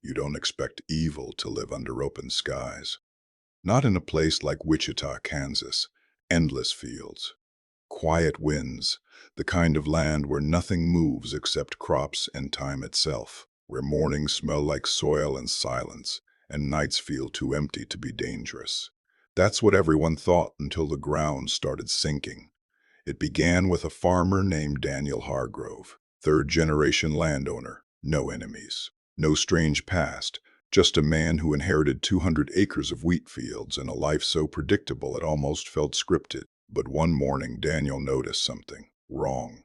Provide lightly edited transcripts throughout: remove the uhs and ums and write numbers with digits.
You don't expect evil to live under open skies. Not in a place like Wichita, Kansas. Endless fields, quiet winds, the kind of land where nothing moves except crops and time itself, where mornings smell like soil and silence, and nights feel too empty to be dangerous. That's what everyone thought until the ground started sinking. It began with a farmer named Daniel Hargrove, third-generation landowner, no enemies, no strange past, just a man who inherited 200 acres of wheat fields and a life so predictable it almost felt scripted. But one morning Daniel noticed something wrong.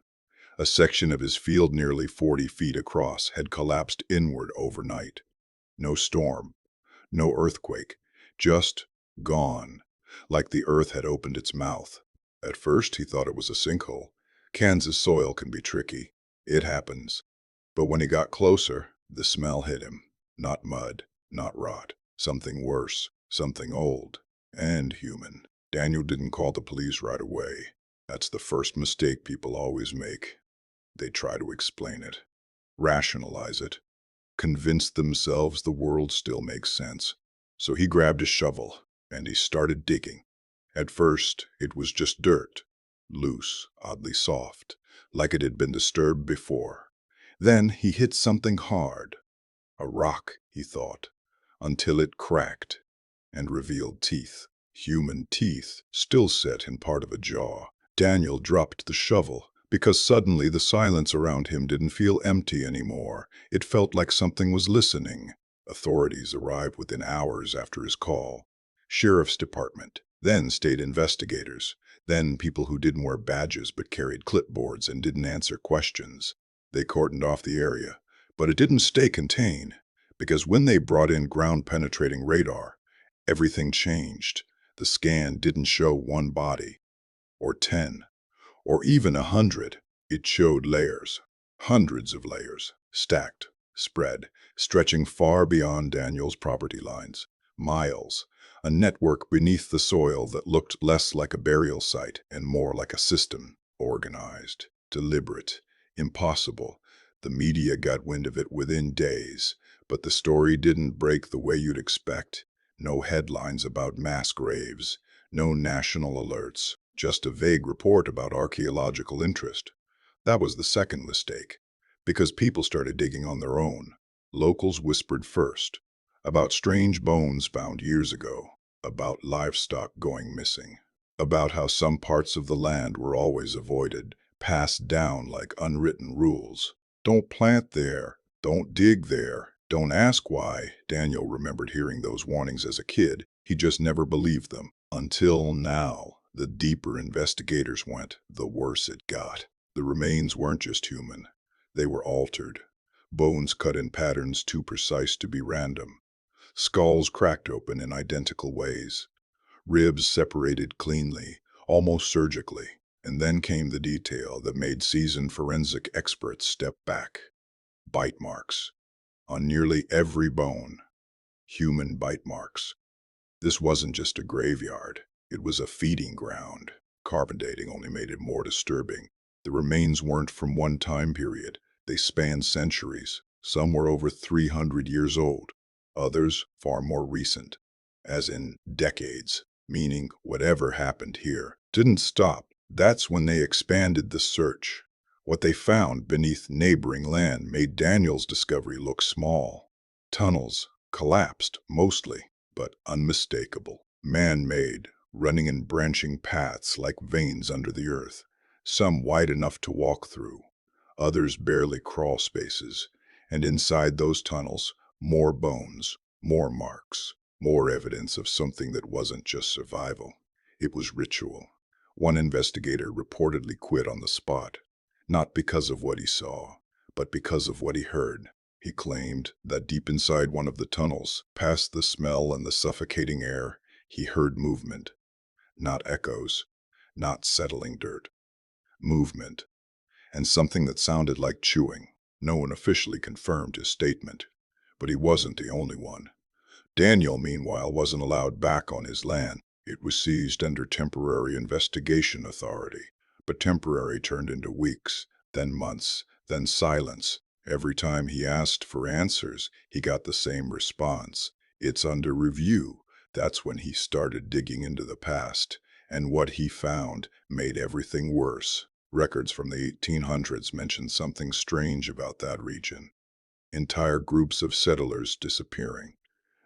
A section of his field nearly 40 feet across had collapsed inward overnight. No storm, no earthquake, just gone, like the earth had opened its mouth. At first he thought it was a sinkhole. Kansas soil can be tricky. It happens. But when he got closer, the smell hit him. Not mud, not rot. Something worse, something old and human. Daniel didn't call the police right away. That's the first mistake people always make. They try to explain it, rationalize it, convince themselves the world still makes sense. So he grabbed a shovel and he started digging. At first, it was just dirt, loose, oddly soft, like it had been disturbed before. Then he hit something hard, a rock, he thought, until it cracked and revealed teeth. Human teeth, still set in part of a jaw. Daniel dropped the shovel because suddenly the silence around him didn't feel empty anymore. It felt like something was listening. Authorities arrived within hours after his call. Sheriff's department, then state investigators, then people who didn't wear badges but carried clipboards and didn't answer questions. They cordoned off the area, but it didn't stay contained, because when they brought in ground-penetrating radar, everything changed. The scan didn't show one body, or 10, or even 100. It showed layers, hundreds of layers, stacked, spread, stretching far beyond Daniel's property lines. Miles, a network beneath the soil that looked less like a burial site and more like a system, organized, deliberate, impossible. The media got wind of it within days, but the story didn't break the way you'd expect. No headlines about mass graves, no national alerts, just a vague report about archaeological interest. That was the second mistake, because people started digging on their own. Locals whispered first, about strange bones found years ago, about livestock going missing, about how some parts of the land were always avoided, passed down like unwritten rules. Don't plant there, don't dig there, don't ask why. Daniel remembered hearing those warnings as a kid. He just never believed them. Until now. The deeper investigators went, the worse it got. The remains weren't just human. They were altered. Bones cut in patterns too precise to be random. Skulls cracked open in identical ways. Ribs separated cleanly, almost surgically. And then came the detail that made seasoned forensic experts step back. Bite marks. On nearly every bone. Human bite marks. This wasn't just a graveyard. It was a feeding ground. Carbon dating only made it more disturbing. The remains weren't from one time period. They spanned centuries. Some were over 300 years old. Others far more recent, as in decades, meaning whatever happened here didn't stop. That's when they expanded the search. What they found beneath neighboring land made Daniel's discovery look small. Tunnels, collapsed mostly, but unmistakable. Man-made, running in branching paths like veins under the earth, some wide enough to walk through, others barely crawl spaces, and inside those tunnels, more bones, more marks, more evidence of something that wasn't just survival. It was ritual. One investigator reportedly quit on the spot, not because of what he saw, but because of what he heard. He claimed that deep inside one of the tunnels, past the smell and the suffocating air, he heard movement. Not echoes, not settling dirt. Movement. And something that sounded like chewing. No one officially confirmed his statement, but he wasn't the only one. Daniel, meanwhile, wasn't allowed back on his land. It was seized under temporary investigation authority, but temporary turned into weeks, then months, then silence, Every time he asked for answers, he got the same response. It's under review. That's when he started digging into the past, and what he found made everything worse. Records from the 1800s mention something strange about that region. Entire groups of settlers disappearing.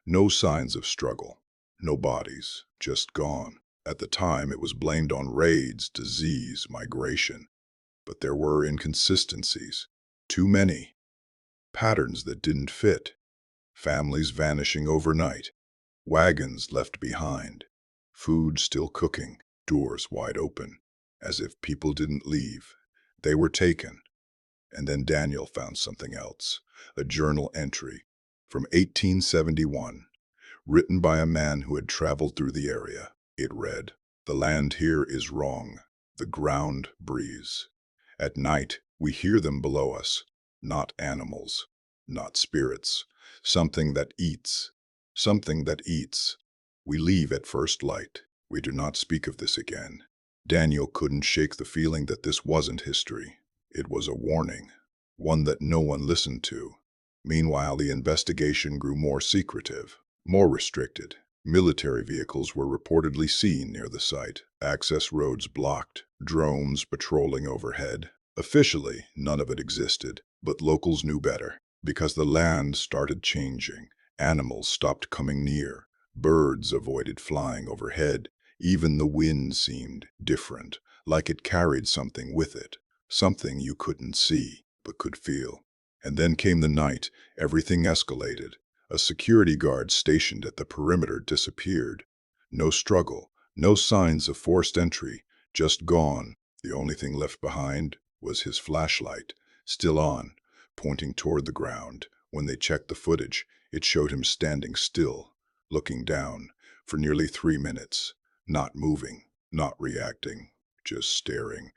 No signs of struggle. No bodies. Just gone. At the time, it was blamed on raids, disease, migration. But there were inconsistencies. Too many. Patterns that didn't fit. Families vanishing overnight. Wagons left behind. Food still cooking. Doors wide open. As if people didn't leave. They were taken. And then Daniel found something else. A journal entry from 1871, written by a man who had traveled through the area. It read, "The land here is wrong. The ground breathes. At night, we hear them below us. Not animals, not spirits. Something that eats. Something that eats. We leave at first light. We do not speak of this again." Daniel couldn't shake the feeling that this wasn't history. It was a warning, one that no one listened to. Meanwhile, the investigation grew more secretive, more restricted. Military vehicles were reportedly seen near the site, access roads blocked, drones patrolling overhead. Officially, none of it existed, but locals knew better. Because the land started changing, animals stopped coming near, birds avoided flying overhead, even the wind seemed different, like it carried something with it, something you couldn't see, but could feel. And then came the night. Everything escalated. A security guard stationed at the perimeter disappeared. No struggle, no signs of forced entry, just gone. The only thing left behind was his flashlight, still on, pointing toward the ground. When they checked the footage, it showed him standing still, looking down, for nearly 3 minutes, not moving, not reacting, just staring.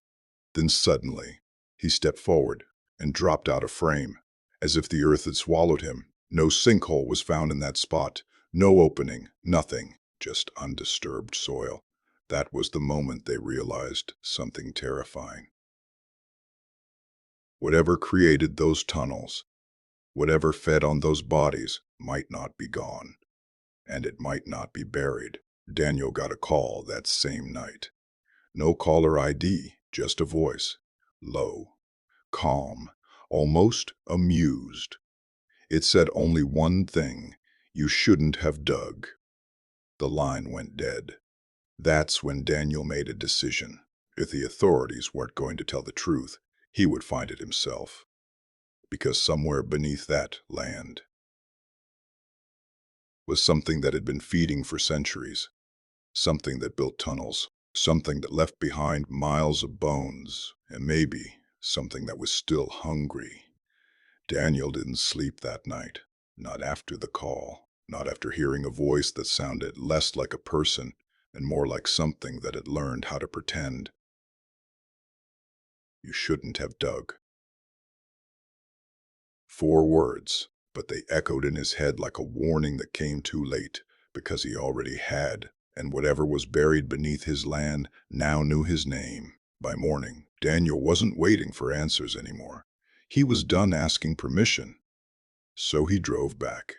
Then suddenly, he stepped forward and dropped out of frame, as if the earth had swallowed him. No sinkhole was found in that spot, no opening, nothing, just undisturbed soil. That was the moment they realized something terrifying. Whatever created those tunnels, whatever fed on those bodies, might not be gone, and it might not be buried. Daniel got a call that same night. No caller ID, just a voice, low, calm, almost amused. It said only one thing: "You shouldn't have dug." The line went dead. That's when Daniel made a decision. If the authorities weren't going to tell the truth, he would find it himself. Because somewhere beneath that land was something that had been feeding for centuries, something that built tunnels, something that left behind miles of bones, and maybe something that was still hungry. Daniel didn't sleep that night, not after the call, not after hearing a voice that sounded less like a person and more like something that had learned how to pretend. You shouldn't have dug. 4 words, but they echoed in his head like a warning that came too late, because he already had, and whatever was buried beneath his land now knew his name. By morning, Daniel wasn't waiting for answers anymore. He was done asking permission. So he drove back.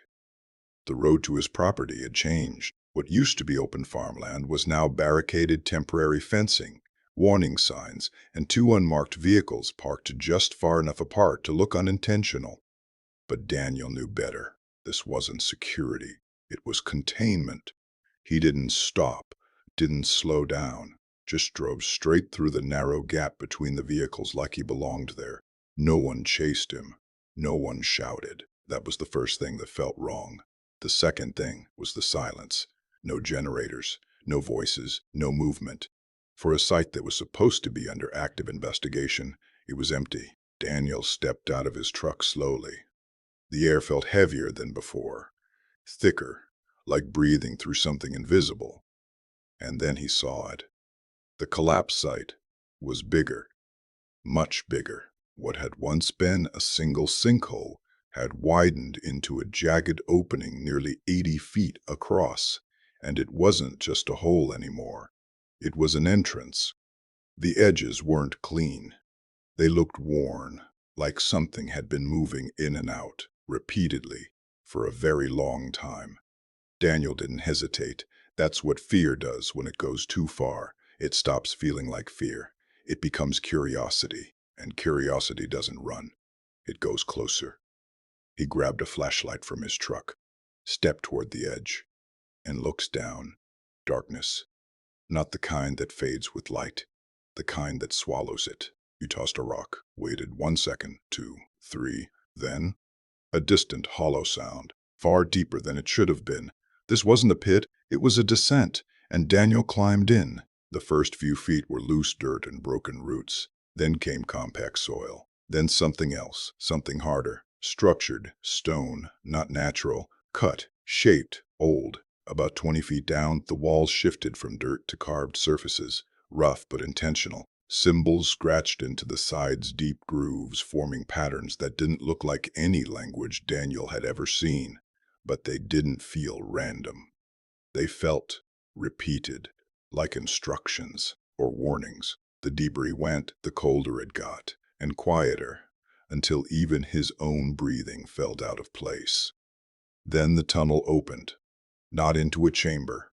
The road to his property had changed. What used to be open farmland was now barricaded temporary fencing, warning signs, and 2 unmarked vehicles parked just far enough apart to look unintentional. But Daniel knew better. This wasn't security. It was containment. He didn't stop, didn't slow down, just drove straight through the narrow gap between the vehicles like he belonged there. No one chased him. No one shouted. That was the first thing that felt wrong. The second thing was the silence. No generators, no voices, no movement. For a site that was supposed to be under active investigation, it was empty. Daniel stepped out of his truck slowly. The air felt heavier than before, thicker, like breathing through something invisible. And then he saw it. The collapse site was bigger, much bigger. What had once been a single sinkhole had widened into a jagged opening nearly 80 feet across. And it wasn't just a hole anymore. It was an entrance. The edges weren't clean. They looked worn, like something had been moving in and out, repeatedly, for a very long time. Daniel didn't hesitate. That's what fear does when it goes too far. It stops feeling like fear. It becomes curiosity, and curiosity doesn't run. It goes closer. He grabbed a flashlight from his truck, stepped toward the edge, and looks down. Darkness. Not the kind that fades with light, the kind that swallows it. You tossed a rock, waited 1 second, two, three, then a distant, hollow sound, far deeper than it should have been. This wasn't a pit, it was a descent, and Daniel climbed in. The first few feet were loose dirt and broken roots. Then came compact soil. Then something else, something harder. Structured, stone, not natural, cut, shaped, old. About 20 feet down, the walls shifted from dirt to carved surfaces, rough but intentional. Symbols scratched into the sides, deep grooves forming patterns that didn't look like any language Daniel had ever seen. But they didn't feel random. They felt repeated, like instructions or warnings. The deeper he went, the colder it got, and quieter, until even his own breathing felt out of place. Then the tunnel opened, not into a chamber,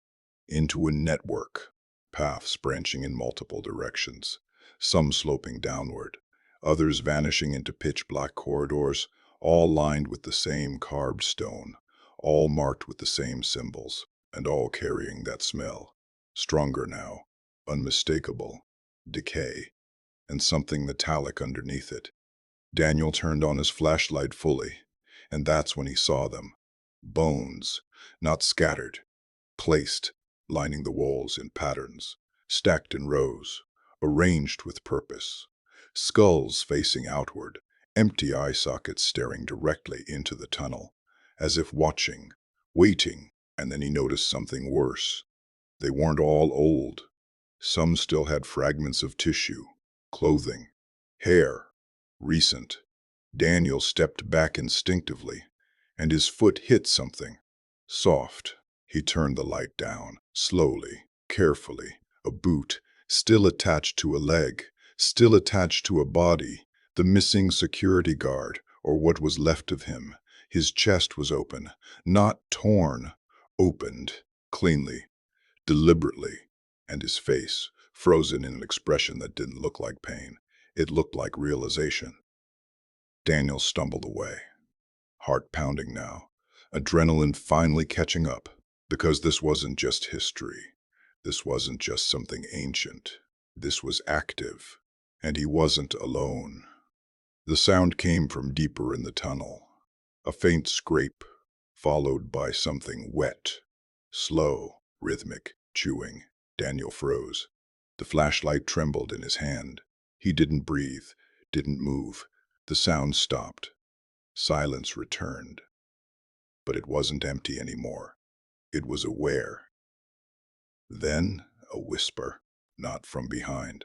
into a network, paths branching in multiple directions, some sloping downward, others vanishing into pitch-black corridors, all lined with the same carved stone, all marked with the same symbols, and all carrying that smell, stronger now, unmistakable, decay, and something metallic underneath it. Daniel turned on his flashlight fully, and that's when he saw them. Bones, not scattered, placed, lining the walls in patterns, stacked in rows, arranged with purpose. Skulls facing outward, empty eye sockets staring directly into the tunnel, as if watching, waiting, and then he noticed something worse. They weren't all old. Some still had fragments of tissue, clothing, hair, recent. Daniel stepped back instinctively, and his foot hit something. Soft. He turned the light down, slowly, carefully. A boot, still attached to a leg, still attached to a body. The missing security guard, or what was left of him. His chest was open, not torn, opened, cleanly, deliberately, and his face, frozen in an expression that didn't look like pain. It looked like realization. Daniel stumbled away, heart pounding now, adrenaline finally catching up, because this wasn't just history. This wasn't just something ancient. This was active, and he wasn't alone. The sound came from deeper in the tunnel, a faint scrape, followed by something wet, slow, rhythmic, chewing. Daniel froze. The flashlight trembled in his hand. He didn't breathe, didn't move. The sound stopped. Silence returned. But it wasn't empty anymore. It was aware. Then a whisper, not from behind,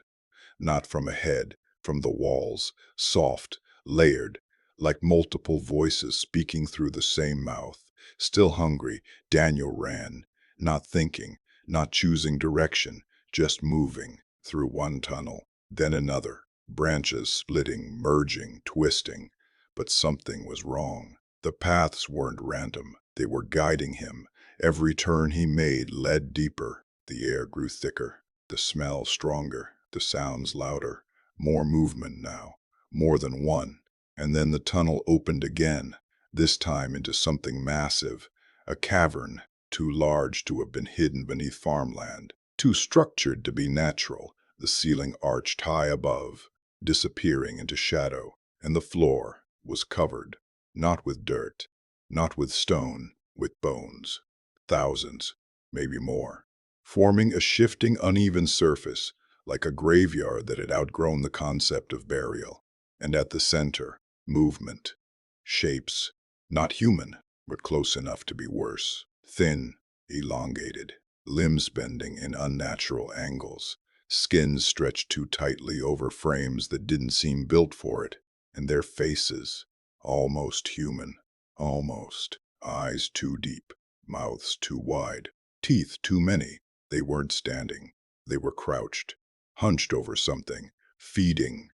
not from ahead, from the walls, soft, layered, like multiple voices speaking through the same mouth. Still hungry, Daniel ran, not thinking, not choosing direction, just moving through one tunnel, then another, branches splitting, merging, twisting. But something was wrong. The paths weren't random. They were guiding him. Every turn he made led deeper. The air grew thicker, the smell stronger, the sounds louder. More movement now, more than one. And then the tunnel opened again, this time into something massive, a cavern, too large to have been hidden beneath farmland, too structured to be natural. The ceiling arched high above, disappearing into shadow, and the floor was covered, not with dirt, not with stone, with bones. Thousands, maybe more, forming a shifting, uneven surface, like a graveyard that had outgrown the concept of burial. And at the center, movement, shapes, not human, but close enough to be worse. Thin, elongated, limbs bending in unnatural angles, skins stretched too tightly over frames that didn't seem built for it, and their faces, almost human, almost, eyes too deep, mouths too wide, teeth too many. They weren't standing. They were crouched, hunched over something, feeding.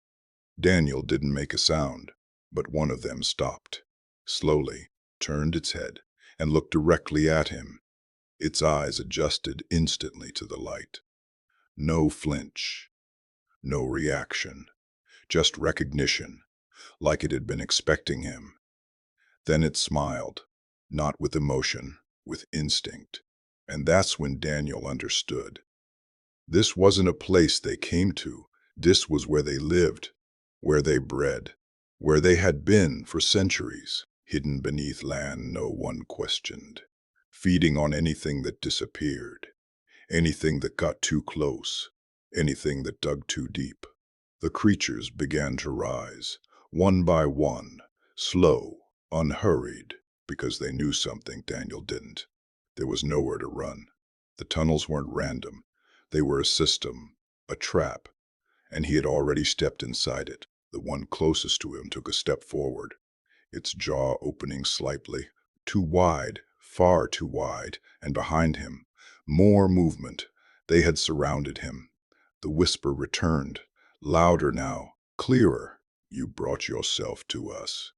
Daniel didn't make a sound, but one of them stopped, slowly, turned its head, and looked directly at him. Its eyes adjusted instantly to the light. No flinch, no reaction, just recognition, like it had been expecting him. Then it smiled, not with emotion, with instinct. And that's when Daniel understood. This wasn't a place they came to. This was where they lived, where they bred, where they had been for centuries, hidden beneath land no one questioned, feeding on anything that disappeared, anything that got too close, anything that dug too deep. The creatures began to rise, one by one, slow, unhurried, because they knew something Daniel didn't. There was nowhere to run. The tunnels weren't random. They were a system, a trap, and he had already stepped inside it. The one closest to him took a step forward, its jaw opening slightly, too wide, far too wide, and behind him, more movement. They had surrounded him. The whisper returned, louder now, clearer. "You brought yourself to us."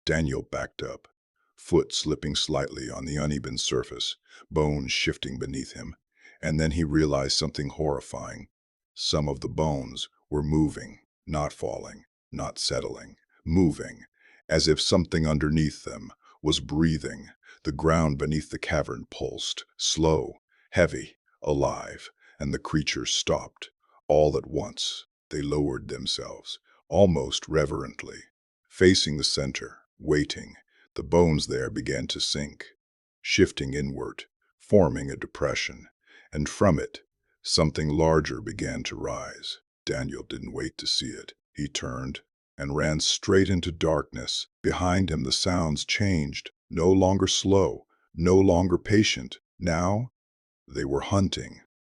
Daniel backed up, foot slipping slightly on the uneven surface, bones shifting beneath him, and then he realized something horrifying. Some of the bones were moving, not falling, not settling, moving, as if something underneath them was breathing. The ground beneath the cavern pulsed, slow, heavy, alive, and the creatures stopped. All at once, they lowered themselves, almost reverently, facing the center, waiting. The bones there began to sink, shifting inward, forming a depression, and from it, something larger began to rise. Daniel didn't wait to see it. He turned and ran straight into darkness. Behind him, the sounds changed, no longer slow, no longer patient. Now, they were hunting,